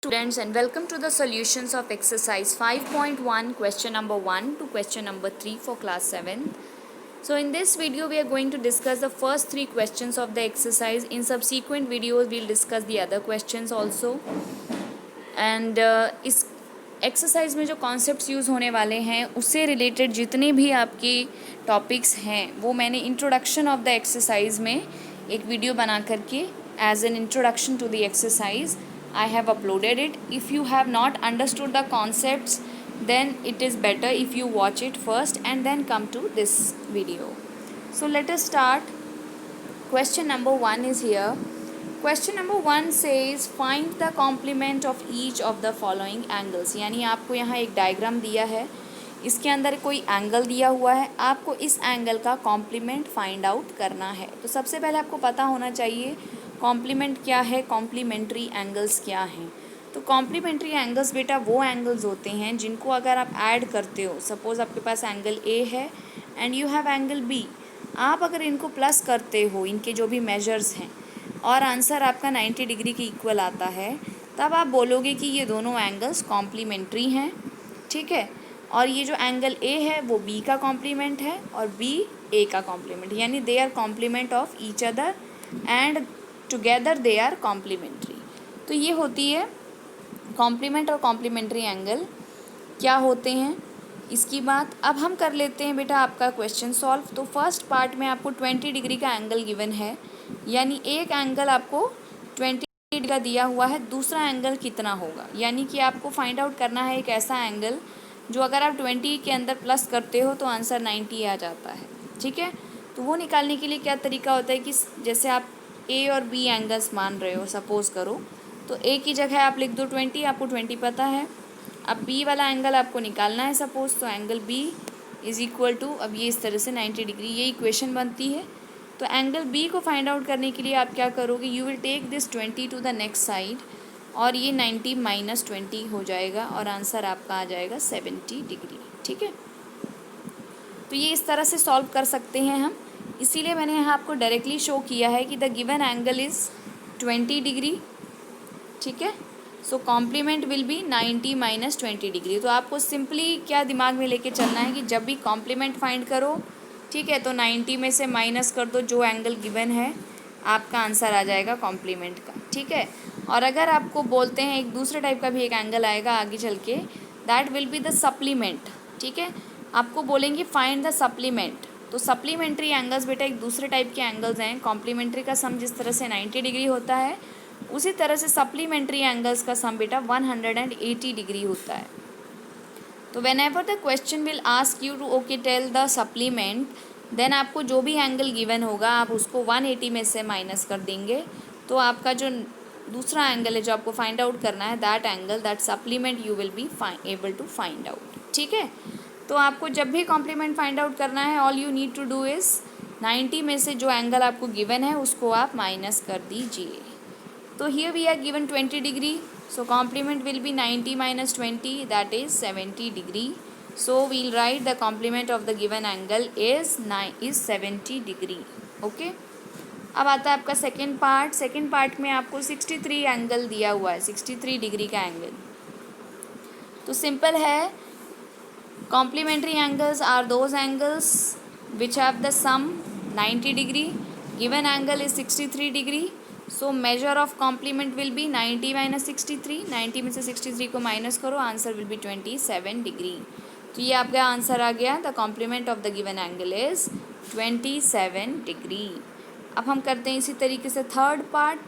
Students, and welcome to the solutions of exercise 5.1 question number 1 to question number 3 for class 7. So in this video we are going to discuss the first 3 questions of the exercise. In subsequent videos we'll discuss the other questions also. And इस exercise में जो concepts use होने वाले हैं उससे related जितने भी आपके टॉपिक्स हैं वो मैंने इंट्रोडक्शन ऑफ द एक्सरसाइज में एक वीडियो बना करके as an introduction to the exercise I have uploaded it. If you have not understood the concepts, then it is better if you watch it first and then come to this video. So let us start. Question number 1 is here. Question number 1 says find the complement of each of the following angles. यानी आपको यहाँ एक diagram दिया है, इसके अंदर कोई angle दिया हुआ है, आपको इस एंगल का कॉम्प्लीमेंट फाइंड आउट करना है. तो सबसे पहले आपको पता होना चाहिए कॉम्प्लीमेंट क्या है, कॉम्प्लीमेंट्री एंगल्स क्या हैं. तो कॉम्प्लीमेंट्री एंगल्स बेटा वो एंगल्स होते हैं जिनको अगर आप ऐड करते हो, सपोज़ आपके पास एंगल ए है and you have angle B, आप अगर इनको प्लस करते हो, इनके जो भी मेजर्स हैं, और आंसर आपका 90 डिग्री के इक्वल आता है, तब आप बोलोगे कि ये दोनों एंगल्स कॉम्प्लीमेंट्री हैं. ठीक है. और ये जो एंगल ए है वो बी का कॉम्प्लीमेंट है और बी ए का कॉम्प्लीमेंट, यानी they are complement of each other and together they are complementary. तो ये होती है कॉम्प्लीमेंट और कॉम्प्लीमेंट्री एंगल क्या होते हैं इसकी बात. अब हम कर लेते हैं बेटा आपका क्वेश्चन सॉल्व. तो फर्स्ट पार्ट में आपको 20 डिग्री का एंगल गिवन है, यानी एक एंगल आपको 20 डिग्री का दिया हुआ है, दूसरा एंगल कितना होगा, यानी कि आपको फाइंड आउट करना है एक ऐसा एंगल जो अगर आप 20 के अंदर प्लस करते हो तो आंसर 90 आ जाता है. ठीक है. तो वो निकालने के लिए क्या तरीका होता है कि जैसे आप ए और बी एंगल्स मान रहे हो, सपोज़ करो, तो ए की जगह आप लिख दो 20, आपको 20 पता है. अब बी वाला एंगल आपको निकालना है सपोज़, तो angle B is equal to, अब ये इस तरह से 90 डिग्री, ये इक्वेशन बनती है. तो एंगल बी को फाइंड आउट करने के लिए आप क्या करोगे, you will take this 20 to the next side और ये 90 माइनस 20 हो जाएगा और आंसर आपका आ जाएगा 70 डिग्री. ठीक है. तो ये इस तरह से सॉल्व कर सकते हैं हम, इसीलिए मैंने यहाँ आपको डायरेक्टली शो किया है कि the given angle is 20 degree. ठीक है. So complement will be 90 minus 20 degree. तो आपको सिंपली क्या दिमाग में लेके चलना है कि जब भी कॉम्प्लीमेंट फाइंड करो, ठीक है, तो 90 में से माइनस कर दो जो एंगल गिवन है, आपका आंसर आ जाएगा कॉम्प्लीमेंट का. ठीक है. और अगर आपको बोलते हैं एक दूसरे टाइप का भी एक एंगल आएगा आगे चल के, that will be the supplement. ठीक है. आपको बोलेंगे फाइंड द सप्लीमेंट. तो सप्लीमेंट्री एंगल्स बेटा एक दूसरे टाइप के एंगल्स हैं. कॉम्प्लीमेंट्री का सम जिस तरह से 90 डिग्री होता है, उसी तरह से सप्लीमेंट्री एंगल्स का सम बेटा 180 डिग्री होता है. तो whenever the question will ask you to okay tell the supplement, then आपको जो भी एंगल गिवन होगा आप उसको 180 में से माइनस कर देंगे. तो आपका जो दूसरा एंगल है जो आपको फाइंड आउट करना है, that angle, that supplement you will be able to find out. ठीक है. तो आपको जब भी कॉम्प्लीमेंट फाइंड आउट करना है, all you need to do is 90 में से जो एंगल आपको गिवन है उसको आप माइनस कर दीजिए. तो here we are given 20 degree, so complement will be 90 minus 20, that is 70 degree. So we'll write the complement of the given angle is 70 degree. Okay. अब आता है आपका सेकेंड पार्ट. सेकेंड पार्ट में आपको 63 एंगल दिया हुआ है, 63 डिग्री का एंगल. तो सिंपल है, complementary angles are those angles which have the sum 90 degree, given angle is 63 degree. So measure of complement will be 90 minus 63. 90 में से 63 को माइनस करो, आंसर विल बी 27 डिग्री. तो ये आपका आंसर आ गया. The complement of the given angle is 27 degree. अब हम करते हैं इसी तरीके से थर्ड पार्ट.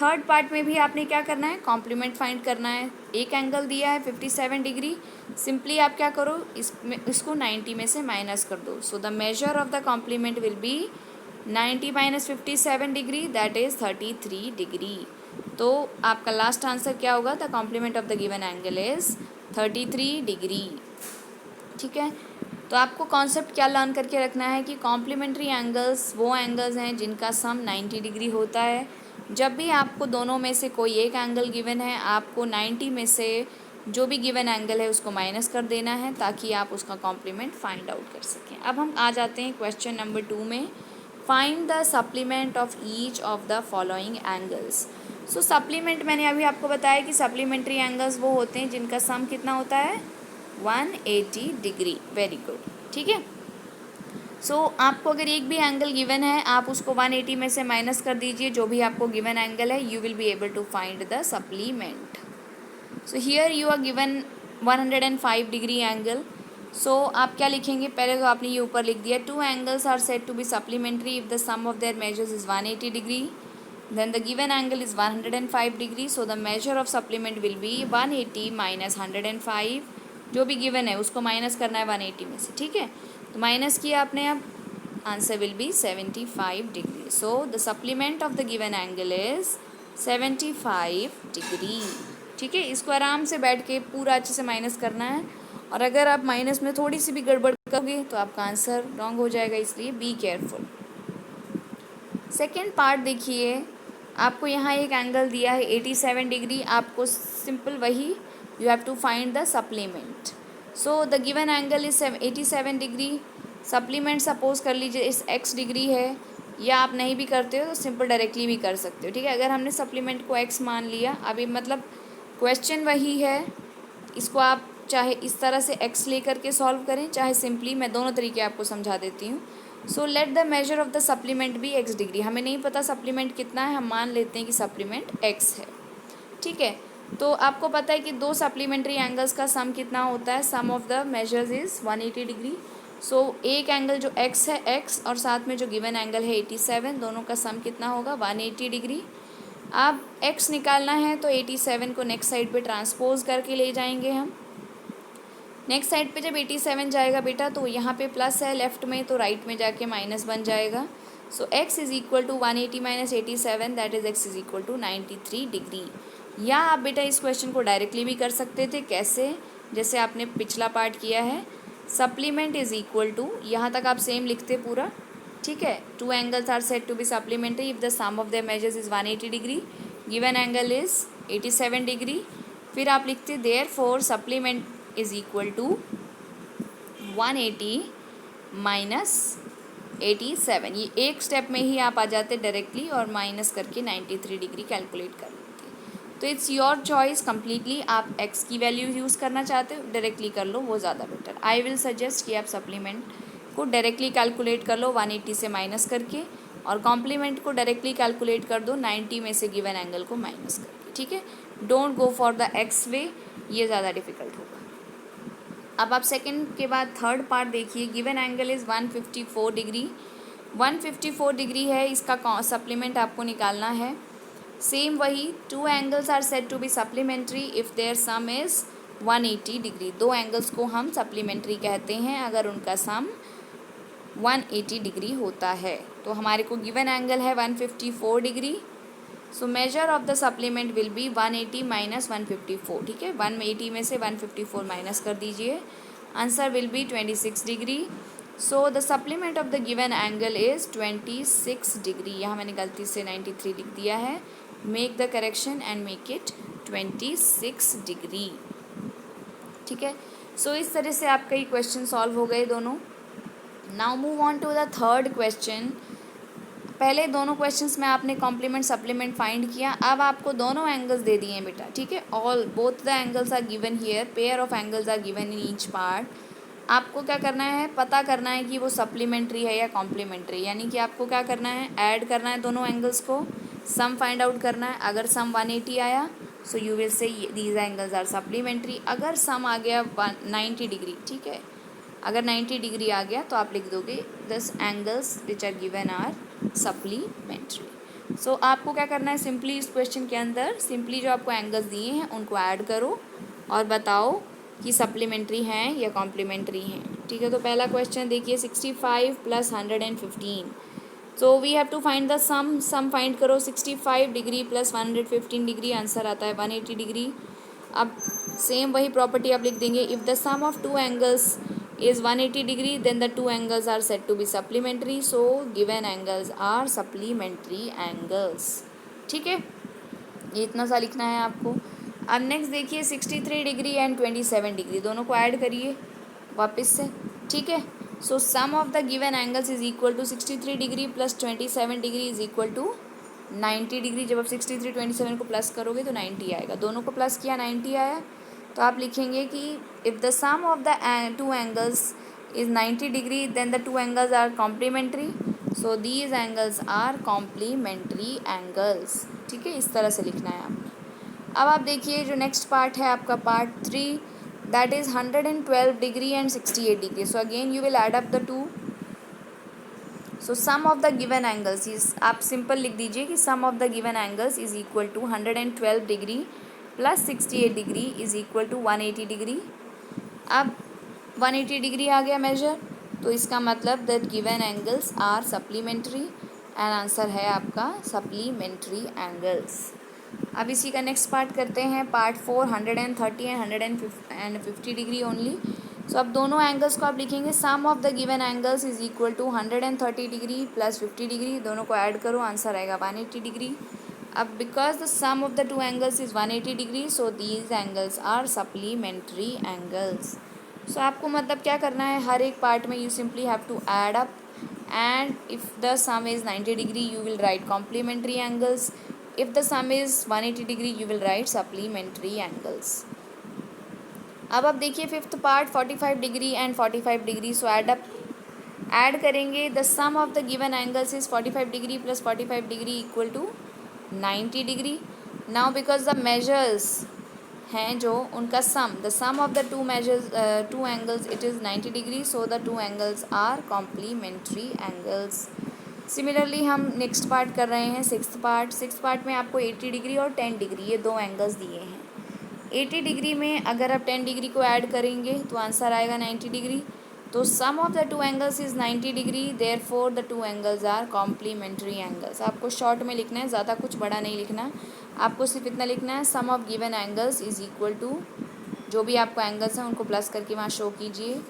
थर्ड पार्ट में भी आपने क्या करना है, कॉम्प्लीमेंट फाइंड करना है. एक एंगल दिया है 57 डिग्री, सिंपली आप क्या करो, इसको 90 में से माइनस कर दो. So the measure of the complement will be 90 minus 57 degree, that is 33 degree. तो आपका लास्ट आंसर क्या होगा, the complement of the given angle is 33 degree. ठीक है. तो आपको कॉन्सेप्ट क्या लर्न करके रखना है कि कॉम्प्लीमेंट्री एंगल्स वो एंगल्स हैं जिनका सम 90 डिग्री होता है. जब भी आपको दोनों में से कोई एक एंगल गिवन है, आपको 90 में से जो भी गिवन एंगल है उसको माइनस कर देना है ताकि आप उसका कॉम्प्लीमेंट फाइंड आउट कर सकें. अब हम आ जाते हैं क्वेश्चन नंबर 2 में. Find the supplement of each of the following angles. So supplement मैंने अभी आपको बताया कि सप्लीमेंट्री एंगल्स वो होते हैं जिनका सम कितना होता है 180 डिग्री। वेरी गुड, ठीक है। सो आपको अगर एक भी एंगल गिवन है आप उसको 180 में से माइनस कर दीजिए, जो भी आपको गिवन एंगल है, you will be able to find the supplement. So here you are given 105 degree angle. सो आप क्या लिखेंगे, पहले तो आपने ये ऊपर लिख दिया, two angles are said to be supplementary if the sum of their measures is 180 degree, then the given angle is 105 degree, so the measure of supplement will be 180 minus 105, जो भी गिवन है उसको माइनस करना है 180 में से, ठीक है। तो माइनस किया आपने, अब answer will be 75 degree. So the supplement of the given angle is 75 degree, ठीक है। इसको आराम से बैठ के पूरा अच्छे से माइनस करना है, और अगर आप माइनस में थोड़ी सी भी गड़बड़ करोगे तो आपका आंसर रॉन्ग हो जाएगा, इसलिए बी केयरफुल। सेकेंड पार्ट देखिए, आपको यहाँ एक एंगल दिया है 87 डिग्री, आपको सिंपल वही you have to find the supplement. So the given angle is 87 degree, supplement suppose कर लीजिए इस x डिग्री है, या आप नहीं भी करते हो तो सिंपल डायरेक्टली भी कर सकते हो, ठीक है। अगर हमने सप्लीमेंट को x मान लिया, अभी मतलब क्वेश्चन वही है, इसको आप चाहे इस तरह से x लेकर के सॉल्व करें, चाहे सिंपली, मैं दोनों तरीके आपको समझा देती हूँ। So let the measure of the supplement भी x डिग्री, हमें नहीं पता सप्लीमेंट कितना है, हम मान लेते हैं कि सप्लीमेंट x है, ठीक है। तो आपको पता है कि दो सप्लीमेंट्री एंगल्स का सम कितना होता है, sum of the measures is 180 degree. So एक एंगल जो x है, x और साथ में जो गिवन एंगल है 87, दोनों का सम कितना होगा 180 डिग्री। अब x निकालना है तो 87 को नेक्स्ट साइड पे ट्रांसपोज करके ले जाएंगे हम। नेक्स्ट साइड पे जब 87 जाएगा बेटा तो यहाँ पे प्लस है लेफ्ट में, तो राइट में जाके माइनस बन जाएगा। So x is equal to 180 minus 87, that is x is equal to 93 degree. या आप बेटा इस क्वेश्चन को डायरेक्टली भी कर सकते थे, कैसे, जैसे आपने पिछला पार्ट किया है, सप्लीमेंट इज़ इक्वल टू, यहाँ तक आप सेम लिखते पूरा, ठीक है। Two angles are said to be supplementary if the sum of their measures is 180 degree, given angle is 87 degree. फिर आप लिखते therefore supplement is equal to 180 minus 87, ये एक स्टेप में ही आप आ जाते डायरेक्टली और माइनस करके 93 डिग्री कैलकुलेट कर लेते। तो इट्स योर चॉइस कम्प्लीटली, आप x की वैल्यू यूज़ करना चाहते हो डायरेक्टली कर लो, वो ज़्यादा बेटर। आई विल सजेस्ट कि आप सप्लीमेंट को डायरेक्टली कैलकुलेट कर लो 180 से माइनस करके, और कॉम्प्लीमेंट को डायरेक्टली कैलकुलेट कर दो 90 में से गिवन एंगल को माइनस करके, ठीक है। Don't go for the x way, ये ज़्यादा डिफिकल्ट होगा। अब आप सेकंड के बाद थर्ड पार्ट देखिए, given angle is 154 degree, 154 degree है, इसका सप्लीमेंट आपको निकालना है। सेम वही, two angles are said to be supplementary if their sum is 180 degree, दो एंगल्स को हम सप्लीमेंट्री कहते हैं अगर उनका सम 180 डिग्री होता है। तो हमारे को गिवन एंगल है 154 degree. So measure of the supplement will be 180 minus 154, ठीक है। 180 में से 154 माइनस कर दीजिए, answer will be 26 degree. So the supplement of the given angle is 26 degree, यहाँ मैंने गलती से 93 लिख दिया है, make the correction and make it 26 degree, ठीक है। सो इस तरह से आपका ये क्वेश्चन सॉल्व हो गए दोनों। Now move on to the third question. पहले दोनों क्वेश्चंस में आपने कॉम्प्लीमेंट सप्लीमेंट फाइंड किया, अब आपको दोनों एंगल्स दे दिए हैं बेटा, ठीक है। All both the angles are given here, pair of angles are given in each part. आपको क्या करना है, पता करना है कि वो सप्लीमेंट्री है या कॉम्प्लीमेंट्री, यानी कि आपको क्या करना है, ऐड करना है दोनों एंगल्स को, सम फाइंड आउट करना है। अगर सम 180 आया so you will say these angles are supplementary, अगर सम आ गया 90 डिग्री, ठीक है, अगर 90 डिग्री आ गया तो आप लिख दोगे this angles which are given are supplementary. So आपको क्या करना है, सिंपली इस क्वेश्चन के अंदर सिंपली जो आपको एंगल्स दिए हैं उनको ऐड करो और बताओ कि सप्लीमेंट्री हैं या कॉम्प्लीमेंट्री हैं, ठीक है। तो पहला क्वेश्चन देखिए, 65 plus 115, so we have to find the sum find करो, 65 डिग्री प्लस 115 डिग्री, आंसर आता है 180 डिग्री। अब सेम वही प्रॉपर्टी आप लिख देंगे, if the sum of two angles is 180 degree then the two angles are said to be supplementary, so given angles are supplementary angles, ठीक है। ये इतना सा लिखना है आपको। अब नेक्स्ट देखिए 63 डिग्री एंड 27 डिग्री, दोनों को ऐड करिए वापस से, ठीक है। So sum of the given angles is equal to 63 degree plus 27 degree is equal to 90 degree, जब आप 6327 को प्लस करोगे तो 90 आएगा, दोनों को प्लस किया 90 आया, तो आप लिखेंगे कि if the sum of the two angles is 90 degree then the two angles are complementary, so these angles are complementary angles. ठीक है, इस तरह से लिखना है आपने। अब आप देखिए जो नेक्स्ट पार्ट है आपका part 3, that is 112 degree and 68 degree. So again you will add up the two. So sum of the given angles is, आप सिंपल लिख दीजिए कि sum of the given angles is equal to 112 degree plus 68 degree is equal to 180 degree. अब 180 degree आ गया measure, तो इसका मतलब that given angles are supplementary, and answer है आपका सप्लीमेंट्री एंगल्स। अब इसी का नेक्स्ट पार्ट करते हैं, part 4, 130 and 150 degree only. So अब दोनों एंगल्स को आप लिखेंगे sum of the given angles is equal to 130 degree plus 50 degree, दोनों को ऐड करो, आंसर आएगा 180 डिग्री। अब because the sum of the two angles is 180 degree, so these angles are supplementary angles. So आपको मतलब क्या करना है, हर एक पार्ट में you simply have to add up, and if the sum is 90 degree you will write complementary angles, if the sum is 180 degree you will write supplementary angles। अब आप देखिए fifth part 45 degree and 45 degree, so add करेंगे, the sum of the given angles is 45 degree plus 45 degree equal to 90 degree. Now because the measures हैं जो उनका the sum of the two angles it is 90 degree, so the two angles are complementary angles. Similarly हम next part कर रहे हैं sixth part में आपको 80 degree और 10 डिग्री ये दो एंगल्स दिए हैं। 80 डिग्री में अगर आप 10 डिग्री को ऐड करेंगे तो आंसर आएगा 90 डिग्री। तो sum of the two angles is 90 degree, therefore the two angles are complementary angles. आपको शॉर्ट में लिखना है, ज़्यादा कुछ बड़ा नहीं लिखना, आपको सिर्फ इतना लिखना है sum of given angles is equal to, जो भी आपको एंगल्स हैं उनको प्लस करके वहाँ शो कीजिए,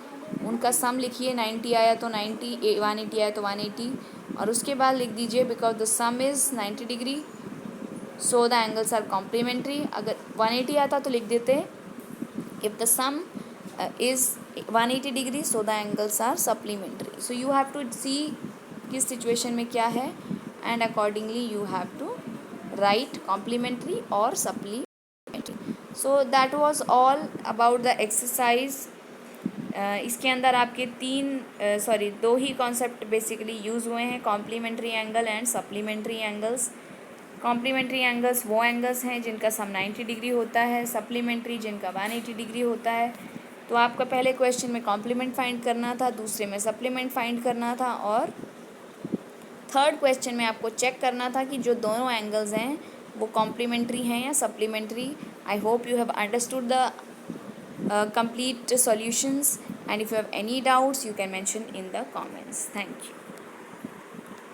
उनका सम लिखिए, 90 आया तो 90, 180 आया तो 180, और उसके बाद लिख दीजिए because the sum is 90 degree so the angles are complementary. अगर 180 आता तो लिख देते if the sum is 180 degree so the angles are supplementary. So you have to see किस सिचुएशन में क्या है, and accordingly you have to write complementary और supplementary. So that was all about the exercise. इसके अंदर आपके दो ही concept basically use हुए हैं, complementary angle and supplementary angles. Complementary angles वो एंगल्स हैं जिनका सम 90 डिग्री होता है, सप्लीमेंट्री जिनका 180 डिग्री होता है। तो आपका पहले क्वेश्चन में कॉम्प्लीमेंट फाइंड करना था, दूसरे में सप्लीमेंट फाइंड करना था, और थर्ड क्वेश्चन में आपको चेक करना था कि जो दोनों एंगल्स हैं वो कॉम्प्लीमेंट्री हैं या supplementary. I hope you have understood the complete solutions, and if you have any doubts you can mention in the comments. Thank you.